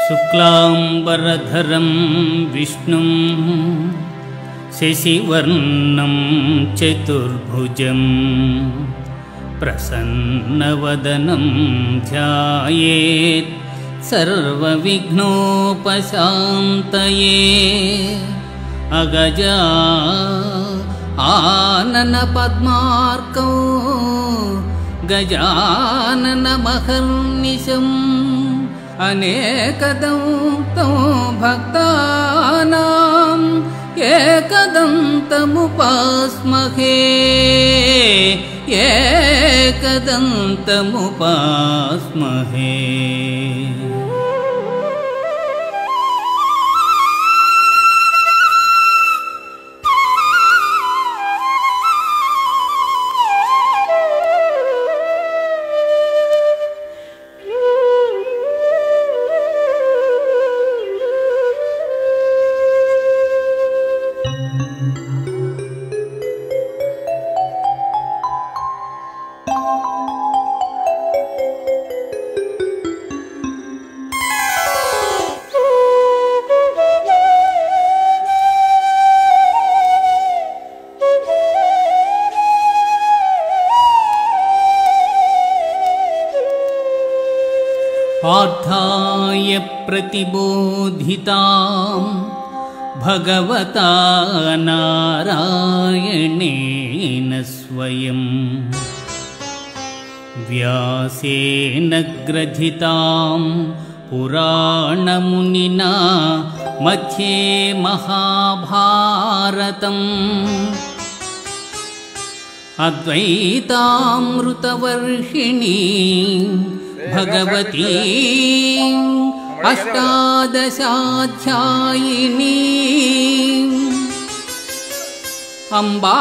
శుక్లాంబరధరం విష్ణుం శశివర్ణం చతుర్భుజం ప్రసన్నవదనం ధ్యాయేత్ సర్వవిఘ్నోపశాంతయే. అగజా ఆనన పద్మార్కౌ గజాననమహర్నిశం అనేకదంతం భక్తానాం ఏకదంతముపాస్మహే ఏకదంతముపాస్మహే. పార్థాయ ప్రతిబోధితాం భగవతా నారాయణేన స్వయం వ్యాసేన గ్రథితాం పురాణమునినా మధ్యే మహాభారతం అద్వైతామృతవర్షిణీ భగవతీ అష్టాదశాధ్యాయినీ అంబా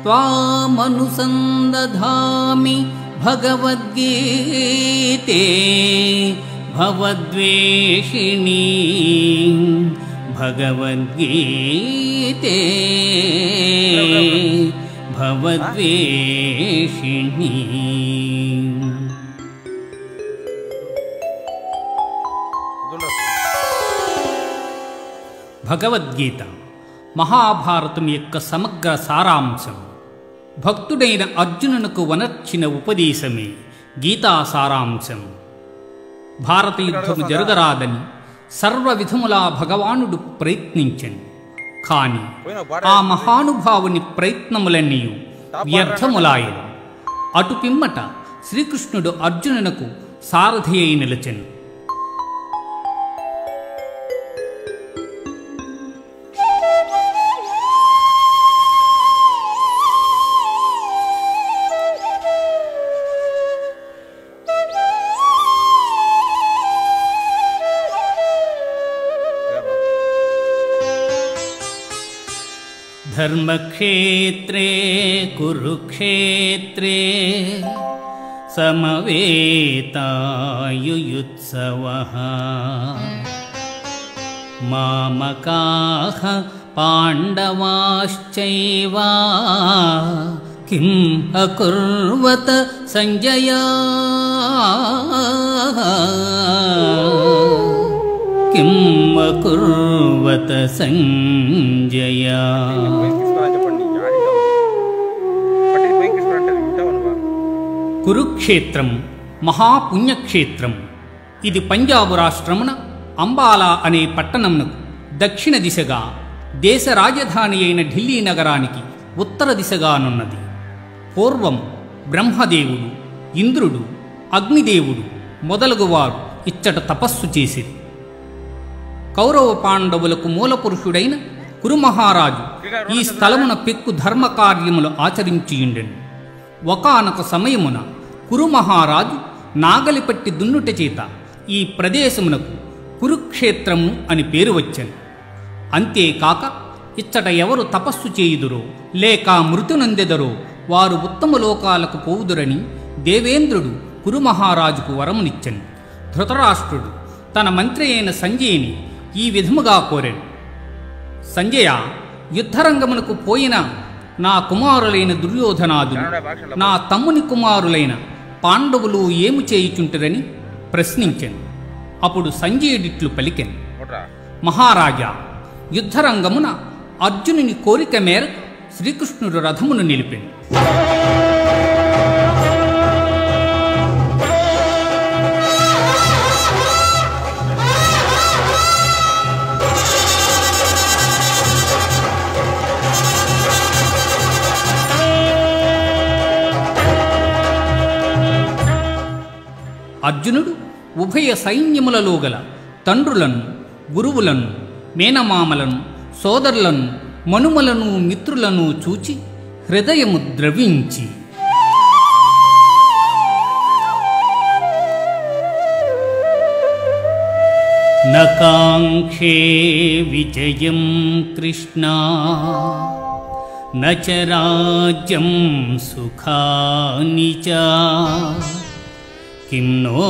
త్వామనుసందధామి భగవద్గీతే భవద్వేషిణీ భగవద్గీతే భవద్వేషిణీ. భగవద్గీత మహాభారతం యొక్క సమగ్ర సారాంశం. భక్తుడైన అర్జునునకు వనర్చిన ఉపదేశమే గీతా సారాంశం. భారత యుద్ధము జరగరాదని సర్వవిధములా భగవానుడు ప్రయత్నించను. కాని ఆ మహానుభావుని ప్రయత్నములన్నీ వ్యర్థములాయను. అటు పిమ్మట శ్రీకృష్ణుడు అర్జునునకు సారథి అయి నిలచెను. ధర్మక్షేత్రే కురుక్షేత్రే సమవేతాయుయుత్సవః మామకాః పాండవాశ్చైవ కిం అకుర్వత సంజయ కిం అకుర్వత సంజయ. కురుక్షేత్రం మహాపుణ్యక్షేత్రం. ఇది పంజాబు రాష్ట్రమున అంబాలా అనే పట్టణమునకు దక్షిణ దిశగా, దేశ రాజధాని అయిన ఢిల్లీ నగరానికి ఉత్తర దిశగానున్నది. పూర్వం బ్రహ్మదేవుడు, ఇంద్రుడు, అగ్నిదేవుడు మొదలగువారు ఇచ్చట తపస్సు చేసిరి. కౌరవ పాండవులకు మూలపురుషుడైన కురుమహారాజు ఈ స్థలమున పెక్కు ధర్మకార్యములు ఆచరించియుండెను. ఒకానొక సమయమున కురుమహారాజు నాగలిపట్టి దున్నుట చేత ఈ ప్రదేశమునకు కురుక్షేత్రము అని పేరు వచ్చెను. అంతేకాక ఇచ్చట ఎవరు తపస్సు చేయుదురో లేక మృతునందెదరో వారు ఉత్తమ లోకాలకు పోవుదురని దేవేంద్రుడు కురుమహారాజుకు వరమునిచ్చెను. ధృతరాష్ట్రుడు తన మంత్రి అయిన సంజయుని ఈ విధముగా కోరెను. సంజయ, యుద్ధరంగమునకు పోయిన నా కుమారులైన దుర్యోధనాదులు, నా తమ్ముని కుమారులైన పాండవులు ఏము చేయుచుంటురని ప్రశ్నించెను. అప్పుడు సంజయుడిట్లు పలికెను, మహారాజా, యుద్ధరంగమున అర్జునుని కోరిక మేరకు శ్రీకృష్ణుడు రథమును నిలిపెను. అర్జునుడు ఉభయ సైన్యములలో గల తండ్రులను, గురువులను, మేనమామలను, సోదరులను, మనుమలను, మిత్రులను చూచి హృదయము ద్రవించి, నకాంక్షే విజయం కృష్ణ న చ రాజ్యం సుఖాని చ కిం నో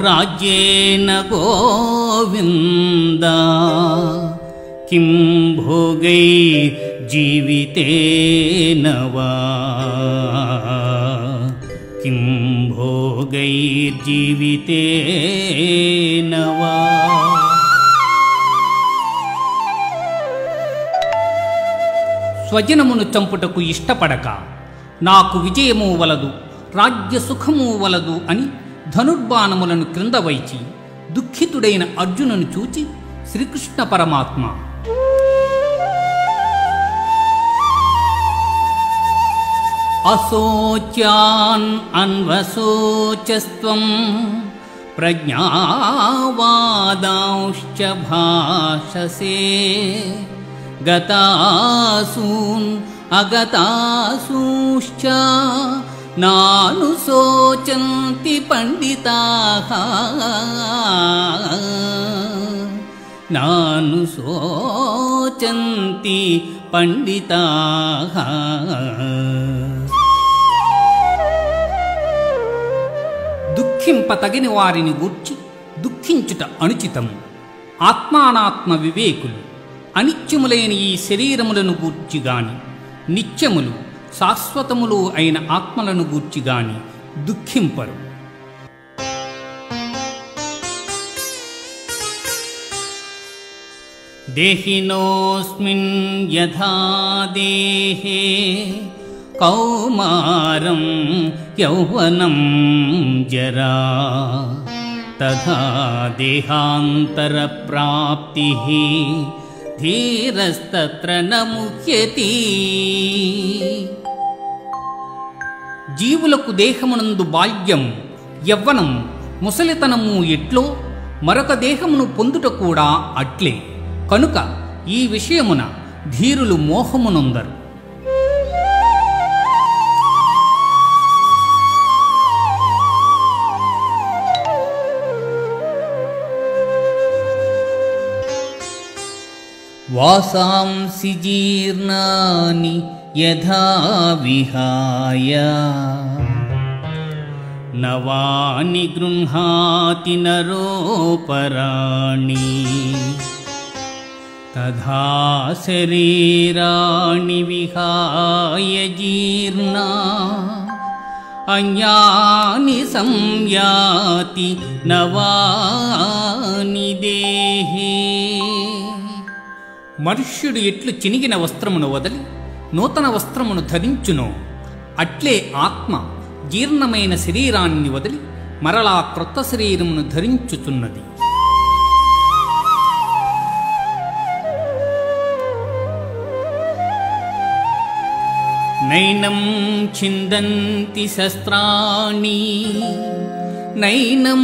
రాజ్యేన గోవింద కిం భోగై జీవితేన వా కిం భోగై జీవితేన వా. స్వజనమును చంపుటకు ఇష్టపడక నాకు విజయము వలదు, రాజ్య సుఖము వలదు అని ధనుర్బాణములను క్రింద వైచి దుఃఖితుడైన అర్జునుని చూచి శ్రీకృష్ణ పరమాత్మ, అశోచ్యాన్ అన్వశోచస్త్వం ప్రజ్ఞావాదాంశ్చ భాషసే గతాసూన్ అగతాసూశ్చ నానుశోచంతి పండితాః నానుశోచంతి పండితాః. దుఃఖింపతగిన వారిని గూర్చి దుఃఖించుట అనుచితము. ఆత్మానాత్మ వివేకులు అనిత్యములైన ఈ శరీరములను గూర్చి గాని, నిత్యములు శాశ్వతములు అయిన ఆత్మలను గూర్చి గాని దుఃఖింపరు. దేహినోస్మిన్ యథా దేహే కౌమారం యౌవనం జరా తథా దేహాంతర ప్రాప్తిః ధీరస్తత్ర న ముహ్యతి. జీవులకు దేహమునందు బాల్యం, యవ్వనం, ముసలితనము ఎట్లో మరొక దేహమును పొందుట కూడా అట్లే. కనుక ఈ విషయమున ధీరులు మోహమునొందరు. వాసాంసి జీర్ణాని యథా విహాయ నవాని గృహ్ణాతి నరోపరాణి తథా శరీరాణి విహాయ జీర్ణా అన్యాని సంయాతి నవాని దేహే. మనుష్యుడు ఎట్లు చినిగిన వస్త్రమును వదలి నూతన వస్త్రమును ధరించునో అట్లే ఆత్మ జీర్ణమైన శరీరాన్ని వదిలి మరలా క్రొత్త శరీరమును ధరించుచున్నది. నైనం ఛిందంతి శస్త్రాణి నైనం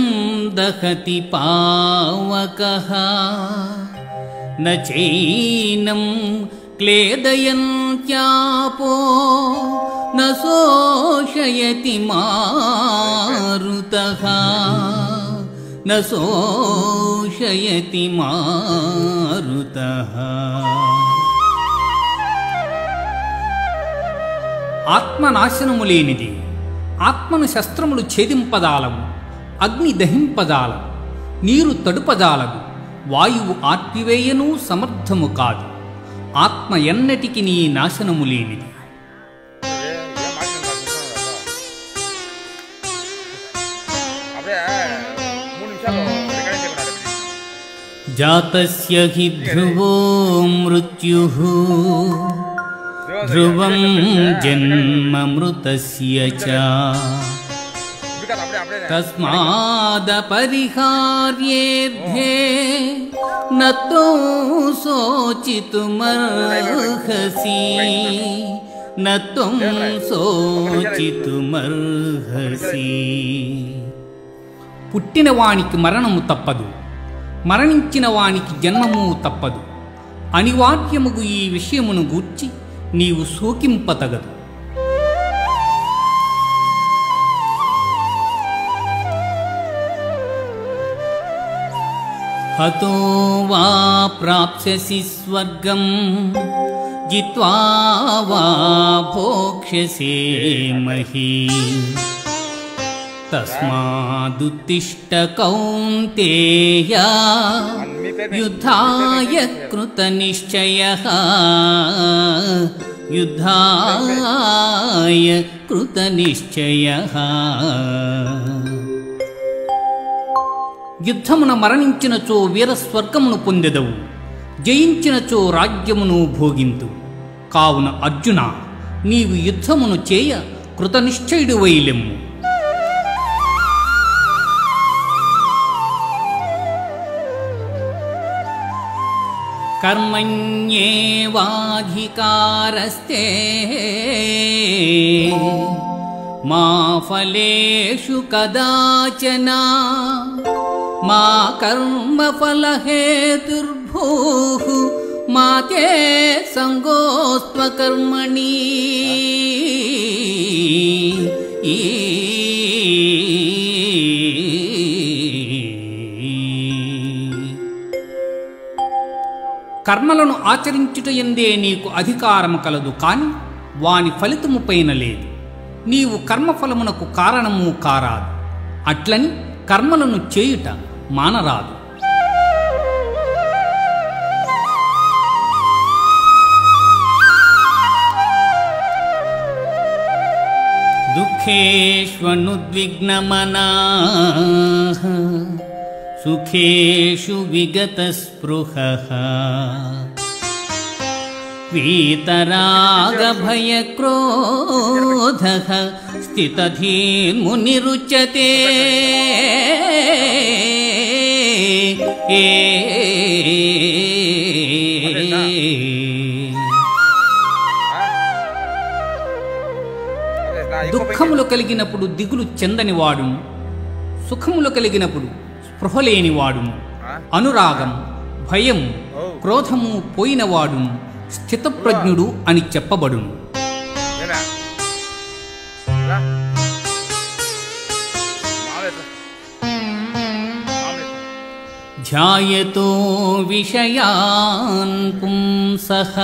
దహతి పావకః న చైనం క్లేదయంత్యాపో న శోషయతి మారుతః న శోషయతి మారుతః. ఆత్మనాశనము లేనిది. ఆత్మను శస్త్రములు ఛేదింపదాలవు, అగ్ని దహింపదాలవు, నీరు తడుపదాలవు, వాయువు ఆర్పివేయనూ సమర్థము కాదు. ఆత్మ ఎన్నటికి నీ నాశనము లేనిది. జాతస్య హి ధ్రువో మృత్యుః ధ్రువం జన్మమృతస్య చ తస్మాదపరిహార్యేర్థే నతో శోచితుమర్హసి నత్వం శోచితుమర్హసి. పుట్టిన వానికి మరణము తప్పదు, మరణించిన వానికి జన్మము తప్పదు. అనివార్యముగు ఈ విషయమును గూర్చి నీవు శోకింపతగదు. హతో వా ప్రాప్స్యసి స్వర్గం జిత్వా వా భోక్ష్యసే మహీం. తస్మాదుత్తిష్ట కౌంతేయ యుద్ధాయ కృతనిశ్చయః యుద్ధాయ కృతనిశ్చయః. యుద్ధమున మరణించినచో వీరస్వర్గమును పొందెదవు, జయించినచో రాజ్యమును భోగింతు. కావున అర్జున, నీవు యుద్ధమును చేయ కృతనిశ్చయుడివై లెమ్ము. కర్మణ్యేవాధికారస్తే మా ఫలేషు కదాచన మా కర్మఫలహేతుర్భూః మా తే సంగోస్త్వకర్మణి. కర్మలను ఆచరించుటయందే నీకు అధికారము కలదు, కాని వాని ఫలితము పైన లేదు. నీవు కర్మఫలమునకు కారణము కారాదు. అట్లని కర్మలను చేయుట మానరాదు. దుఃఖేష్వనుద్విగ్నమనాః సుఖేషు విగతస్పృహః వీతరాగభయక్రోధః స్థితధీర్మునిరుచ్యతే. దుఃఖములు కలిగినప్పుడు దిగులు చెందనివాడును, సుఖములు కలిగినప్పుడు స్పృహలేనివాడును, అనురాగం భయం క్రోధము పోయినవాడును స్థితప్రజ్ఞుడు అని చెప్పబడును. ధ్యాయతో విషయాన్ పుంసః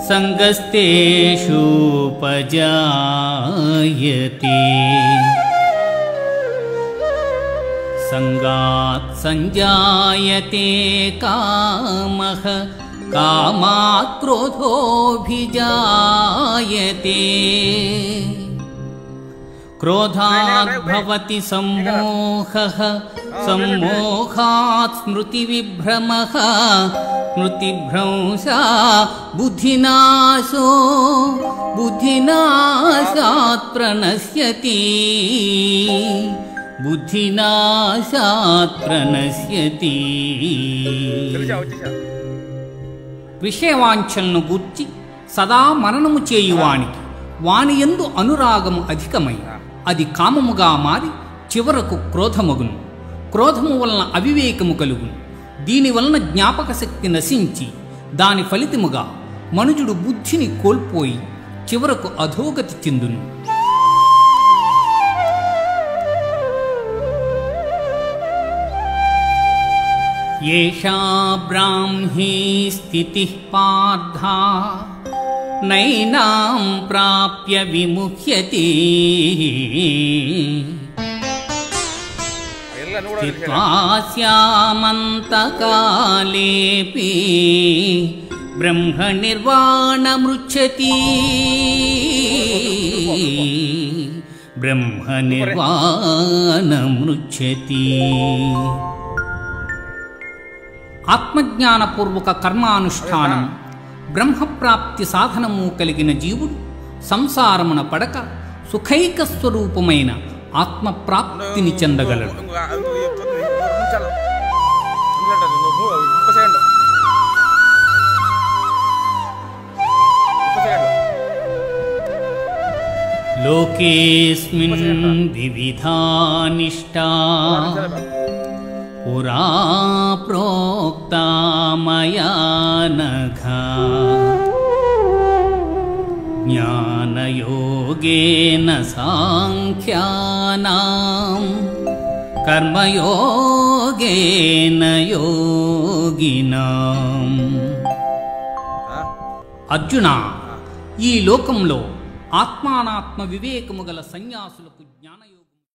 సంగస్తేషూపజాయతే సంగాత్ సంజాయతే కామః కామాత్ క్రోధోభిజాయతే క్రోధాత్ భవతి సమ్మోహః సమ్మోహాత్ స్మృతివిభ్రమః స్మృతిభ్రంశా బుద్ధినాశో బుద్ధినాశాత్ ప్రణశ్యతి బుద్ధినాశాత్ ప్రణశ్యతి. విషయవాంఛలను గూర్చి సదా మననము చేయువానికి వాని యందు అనురాగము అధికమై అది కామముగా మారి చివరకు క్రోధమగును. క్రోధము వలన అవివేకము కలుగును. దీనివలన జ్ఞాపక శక్తి నశించి దాని ఫలితముగా మనుజుడు బుద్ధిని కోల్పోయి చివరకు అధోగతి చెందును. ఏషా బ్రాహ్మీ స్థితిః పార్థ నైనాం ప్రాప్య విముహ్యతి స్థిత్వా స్యామంతకాలేపి బ్రహ్మనిర్వాణమృచ్ఛతి బ్రహ్మ నిర్వాణమృచ్యతి. ఆత్మజ్ఞానపూర్వక కర్మానుష్ఠానం బ్రహ్మప్రాప్తి సాధనము కలిగిన జీవుడు సంసారమున పడక సుఖైక స్వరూపమైన ఆత్మప్రాప్తిని చెందగలడు. లోకేస్మిన్ వివిధానిష్టా పురా ప్రోక్తా మయా నఘ జ్ఞానయోగేన సాంఖ్యానాం కర్మయోగేన యోగినాం. అర్జున, ఈ లోకంలో ఆత్మానాత్మ వివేకము గల సన్యాసులకు జ్ఞానయోగం